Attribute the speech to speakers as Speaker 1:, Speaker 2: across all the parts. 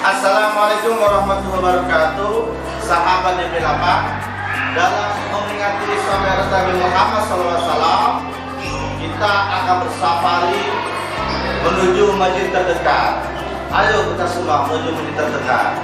Speaker 1: Assalamualaikum warahmatullahi wabarakatuh. Sahabat DP8, dalam memperingati Isra Nabi Muhammad SAW, kita akan bersafari menuju masjid terdekat. Ayo kita semua menuju masjid terdekat.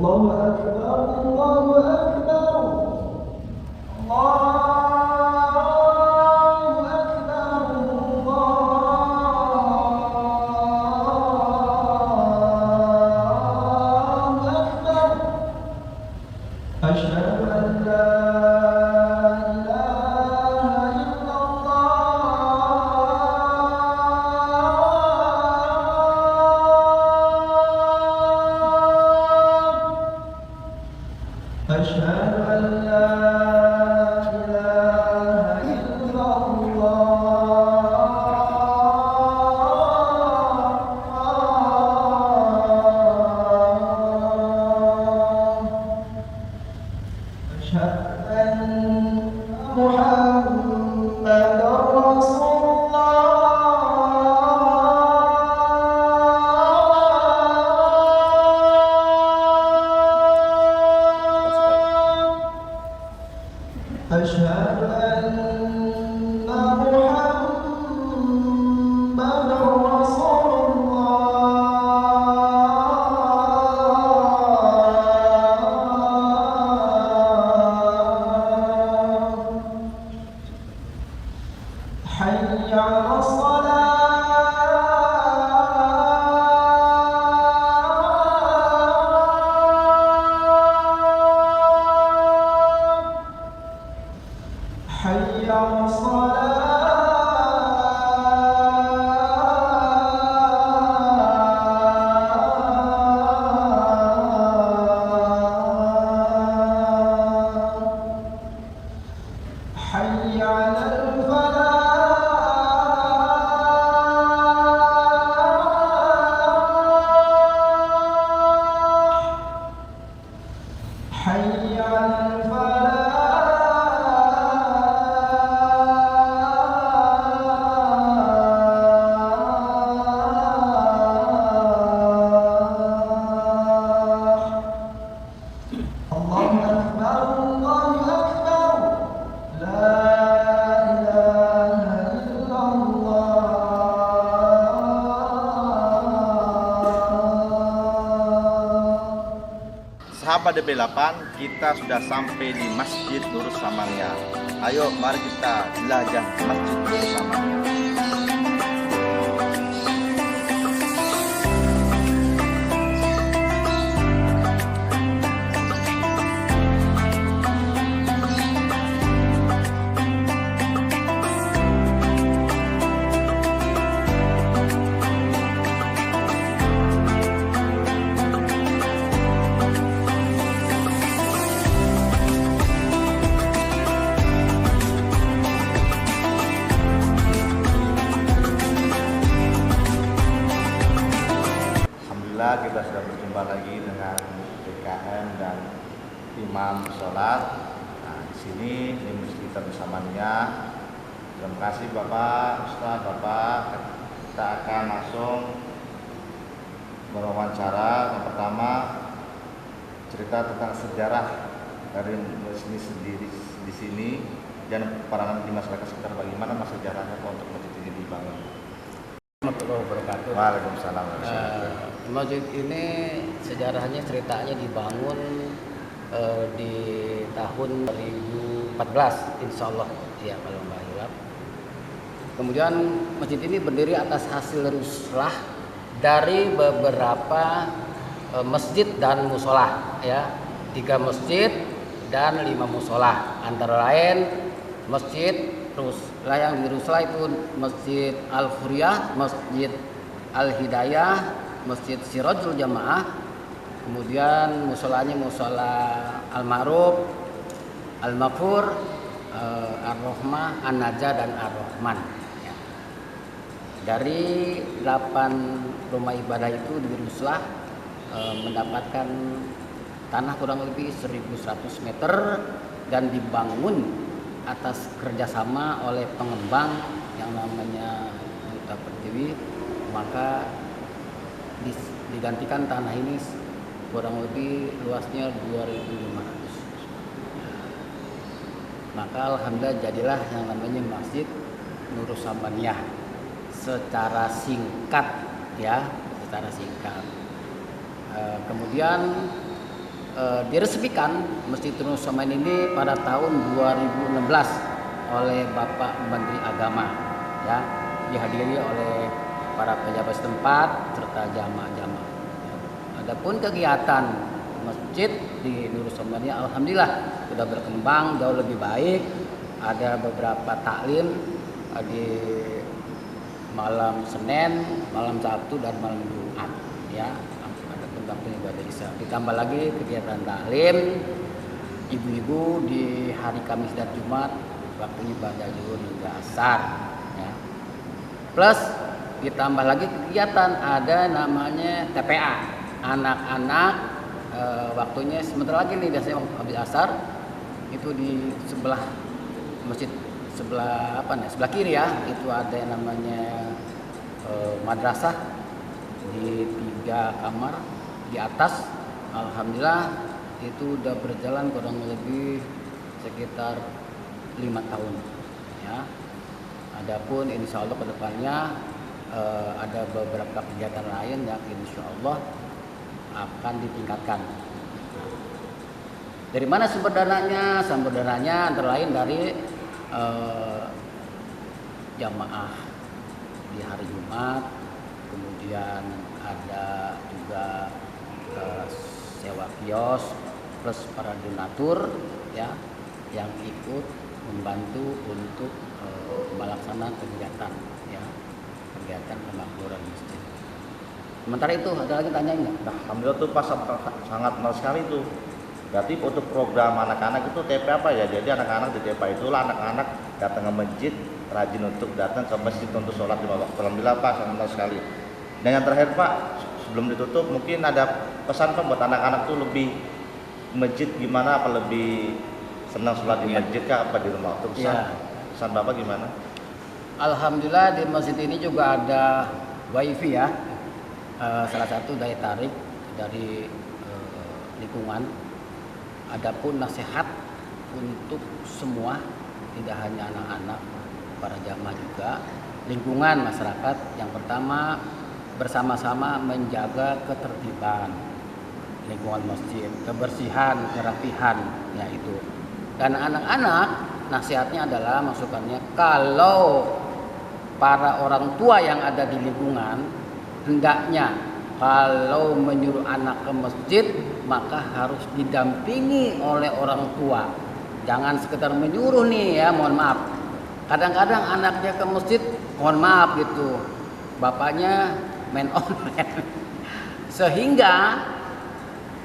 Speaker 2: الله أكبر الله أكبر الله أكبر الله أكبر أشهد أن لا إله إلا أشهد أن لا إله إلا الله أشهد أن محمدا رسول أشهد أن محمدا رسول الله حي على الصلاة حي على الصلاة حي على الفلاح حي على الفلاح الله أكبر الله أكبر لا إله إلا الله.
Speaker 1: Sahabat DP8, kita sudah sampai di Masjid Nurul Samania. Ayo mari kita jelajah Masjid Nurul Samania. Alhamdulillah kita sudah berjumpa lagi dengan DKM dan imam sholat. Nah, di sini ini Masjid bersamanya. Terima kasih Bapak Ustaz, Bapak. Kita akan langsung berwawancara. Yang pertama cerita tentang sejarah dari masjid sendiri di sini dan peranan di masyarakat sekitar, bagaimana mas sejarahnya Pak untuk masjid ini dibangun?
Speaker 3: Warahmatullahi wabarakatuh.
Speaker 1: Waalaikumsalam.
Speaker 3: Masjid ini sejarahnya ceritanya dibangun di tahun 2014 insya Allah ya kalau nggak hilap. Kemudian masjid ini berdiri atas hasil ruslah dari beberapa masjid dan musola ya, 3 masjid dan 5 musola, antara lain masjid Ruslah yang di Ruslah itu Masjid Al-Furiyah, Masjid Al-Hidayah, Masjid Sirajul Jamaah, kemudian musolanya musola Al-Ma'ruf, Al-Maghfur, Ar-Rahmah, An-Najah dan Ar-Rahman. Ya. Dari 8 rumah ibadah itu di Ruslah mendapatkan tanah kurang lebih 1.100 meter dan dibangun atas kerjasama oleh pengembang yang namanya Duta Pertiwi, maka digantikan tanah ini kurang lebih luasnya 2.500. Maka alhamdulillah jadilah yang namanya Masjid Nurus Samaniyah secara singkat ya, secara singkat. Kemudian diresmikan Masjid Nurus Samaniyah ini pada tahun 2016 oleh Bapak Menteri Agama ya, dihadiri oleh para pejabat setempat serta jamaah-jamaah. Adapun kegiatan masjid di Nurus Samaniyah alhamdulillah sudah berkembang jauh lebih baik. Ada beberapa taklim di malam Senin, malam Sabtu dan malam Jumat ya. Waktunya ibadah Isya. Ditambah lagi kegiatan taklim ibu-ibu di hari Kamis dan Jumat, waktunya ibadah zuhur hingga asar ya. Plus ditambah lagi kegiatan ada namanya TPA anak-anak, waktunya sebentar lagi nih biasanya habis asar itu di sebelah masjid sebelah sebelah kiri ya, itu ada yang namanya madrasah di 3 kamar di atas. Alhamdulillah itu udah berjalan kurang lebih sekitar 5 tahun ya. Adapun insya Allah kedepannya ada beberapa kegiatan lain yang insya Allah akan ditingkatkan. Dari mana sumber dananya? Sumber dananya antara lain dari jamaah di hari Jumat, kemudian ada juga sewa kios, plus para donatur ya yang ikut membantu untuk melaksanakan kegiatan ya, kegiatan pemakmuran masjid. Sementara itu ada lagi tanya nggak?
Speaker 1: Nah, alhamdulillah tuh pas sangat menarik sekali tuh. Berarti untuk program anak-anak itu TP apa ya? Jadi anak-anak di TP itulah anak-anak datang ke masjid, rajin untuk datang ke masjid untuk sholat 5 waktu. Alhamdulillah Pak, sangat menarik sekali. Dan yang terakhir Pak, sebelum ditutup mungkin ada pesan Pak buat anak-anak tuh lebih masjid gimana, apa lebih senang sholat di masjid kah apa di rumah? Untuk pesan Bapak gimana?
Speaker 3: Alhamdulillah di masjid ini juga ada wifi ya, salah satu daya tarik dari lingkungan. Adapun nasihat untuk semua, tidak hanya anak-anak, para jamaah juga, lingkungan masyarakat. Yang pertama bersama-sama menjaga ketertiban lingkungan masjid, kebersihan, kerapihan ya itu. Dan anak-anak nasihatnya adalah masukannya, kalau para orang tua yang ada di lingkungan hendaknya kalau menyuruh anak ke masjid maka harus didampingi oleh orang tua. Jangan sekedar menyuruh nih ya, mohon maaf. Kadang-kadang anaknya ke masjid, mohon maaf gitu, bapaknya main online. Sehingga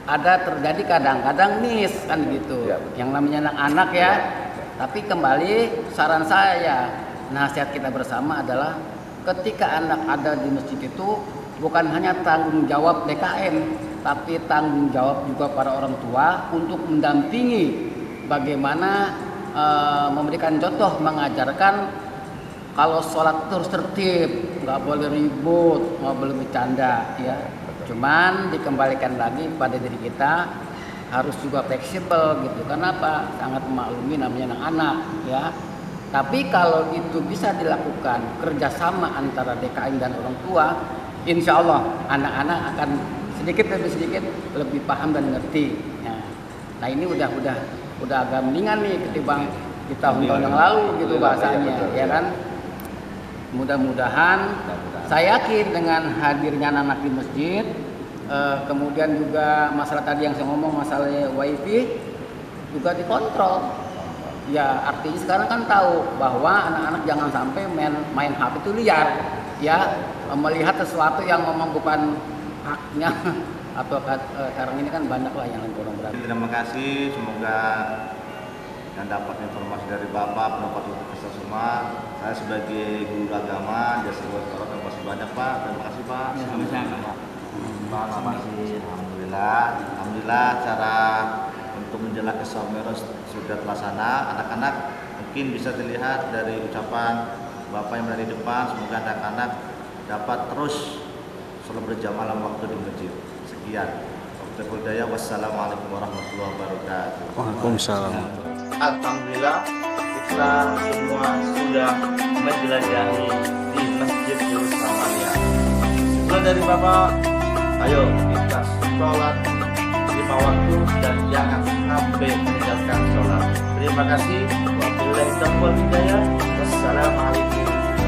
Speaker 3: ada terjadi kadang-kadang miss kan gitu.
Speaker 1: Ya.
Speaker 3: Yang namanya anak-anak ya. Tapi kembali saran saya, nasihat kita bersama adalah ketika anak ada di masjid itu bukan hanya tanggung jawab DKM, tapi tanggung jawab juga para orang tua untuk mendampingi bagaimana memberikan contoh, mengajarkan kalau sholat terus tertib, nggak boleh ribut, nggak boleh bercanda ya. Cuman dikembalikan lagi pada diri kita, harus juga fleksibel gitu. Kenapa? Sangat memaklumi namanya anak-anak ya. Tapi kalau itu bisa dilakukan kerjasama antara DKM dan orang tua, insya Allah anak-anak akan sedikit demi sedikit lebih paham dan ngerti. Nah ini udah agak mendingan nih ketimbang di tahun-tahun yang lalu gitu bahasanya, ya kan? Mudah-mudahan saya yakin dengan hadirnya anak di masjid, kemudian juga masalah tadi yang saya ngomong masalah wifi juga dikontrol. Ya artinya sekarang kan tahu bahwa anak-anak jangan sampai main HP itu liar, ya melihat sesuatu yang memang bukan haknya atau sekarang ini kan banyak lah yang kurang berarti.
Speaker 1: Terima kasih, semoga yang dapat informasi dari Bapak, pendapat untuk kita semua. Saya sebagai guru agama, jasa wawancara terima kasih banyak Pak. Terima kasih Pak.
Speaker 3: Sama-sama.
Speaker 1: Pak, terima kasih. Alhamdulillah cara untuk menjelang Isra Mi'raj sudah terlaksana. Anak-anak mungkin bisa dilihat dari ucapan Bapak yang berada di depan. Semoga anak-anak dapat terus selalu berjamaah dalam waktu di masjid. Sekian. Wassalamualaikum warahmatullahi wabarakatuh.
Speaker 4: Waalaikumsalam.
Speaker 5: Alhamdulillah kita semua sudah menjelajahi di Masjid Nursamania. Mulai dari Bapak, ayo kita sholat 5 waktu dan jangan sampai meninggalkan sholat. Terima kasih. Wabillahi taufiq wal hidayah. Wassalamualaikum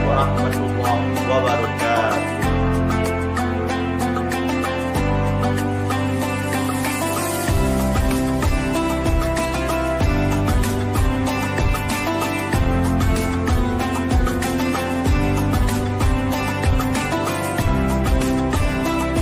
Speaker 5: warahmatullahi wabarakatuh.